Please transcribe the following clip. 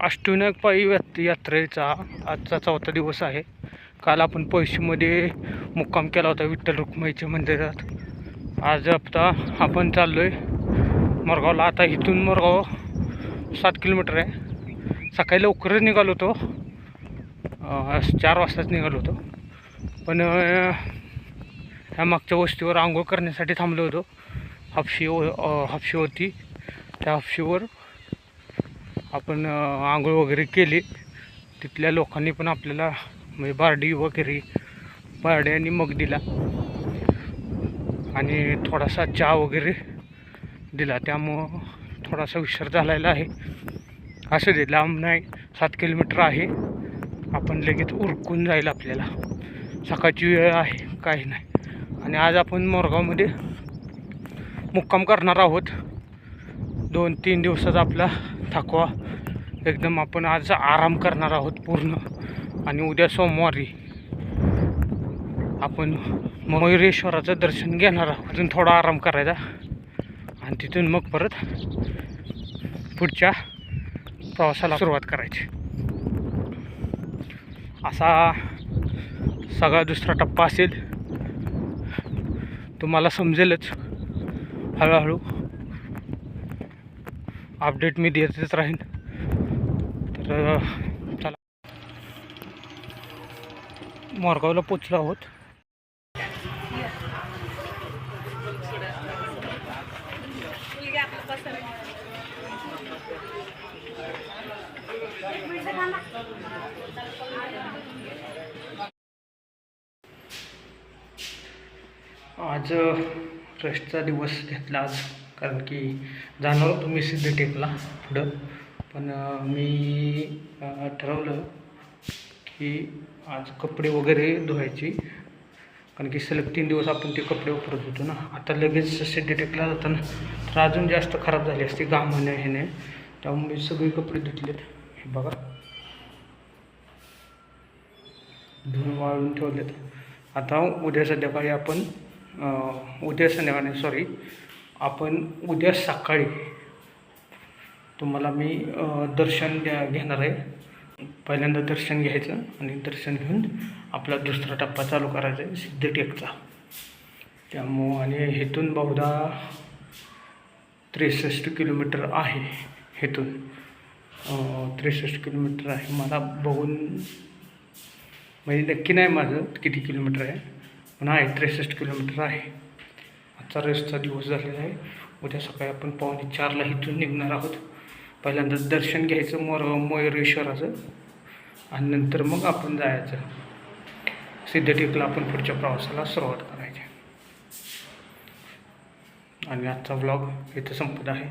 अष्टविनायक पायी यात्रेचा आजचा 4था दिवस आहे. काल आपण पळशीमध्ये मुक्काम केला होता विठ्ठल रुक्माईच्या मंदिरात. आज आपण चाललो आहे मोरगावला. आता इथून मोरगाव 7 किलोमीटर आहे. सकाळी लवकरच निघालो होतो, 4 वाजताच निघालो होतो. पण ह्या मागच्या वस्तीवर आंघोळ करण्यासाठी थांबलो होतो. हापशी होती, त्या हापशीवर आपण आंघोळ वगैरे केली. तिथल्या लोकांनी पण आपल्याला म्हणजे बार्डी वगैरे आणि मग दिला आणि थोडासा चहा वगैरे दिला. त्यामुळं थोडासा विसर झालेला आहे. असं दे, लांब नाही, 7 किलोमीटर आहे. आपण लगेच उरकून जाईल. आपल्याला सकाळची वेळ आहे, काही नाही. आणि आज आपण मोरगावमध्ये मुक्काम करणार आहोत. 2-3 दिवसाचा आपला थकवा एकदम आपण आज आराम करणार आहोत पूर्ण. आणि उद्या सोमवारी आपण मयुरेश्वराचं दर्शन घेणार आहोत. अजून थोडा आराम करायचा आणि तिथून मग परत पुढच्या प्रवासाला सुरुवात करायची. असा सगळा दुसरा टप्पा असेल. तुम्हाला समजेलच, हळूहळू अपडेट मी देतच राहीन. तर चला, मोरगावला पोचलो आहोत. आज रेस्टचा दिवस घेतला आज, कारण की जाणार होतो मी सिद्धटेकला पुढं. पण मी ठरवलं की आज कपडे वगैरे धुवायची, कारण की सलग 3 दिवस आपण ते कपडे वापरत होतो ना. आता लगेच सिद्धटेकला जाताना तर अजून जास्त खराब झाली असते घामाने ह्याने. त्यामुळे मी सगळे कपडे धुतलेत. हे बघा, धुवून वाळून ठेवलेत. आता उद्या संध्याकाळी आपण आपण उद्या सकाळी तुम्हाला मी दर्शन घेणार आहे. पहिल्यांदा दर्शन घ्यायचं आणि दर्शन घेऊन आपला दुसरा टप्पा चालू करायचा आहे सिद्धटेकचा. त्यामुळं आणि हेतून बहुधा 63 किलोमीटर आहे. हेतून 63 किलोमीटर आहे. मला बघून म्हणजे नक्की नाही माझं किती किलोमीटर आहे, पण आहे 63 किलोमीटर आहे. आजचा रेस्टचा दिवस झालेला आहे. उद्या सकाळी आपण 4:45ला इथून निघणार आहोत. पहिल्यांदा दर्शन घ्यायचं मयुरेश्वराचं आणि नंतर मग आपण जायचं सिद्धटेकला. आपण पुढच्या प्रवासाला सुरुवात करायची. आणि आजचा व्लॉग इथं संपत आहे.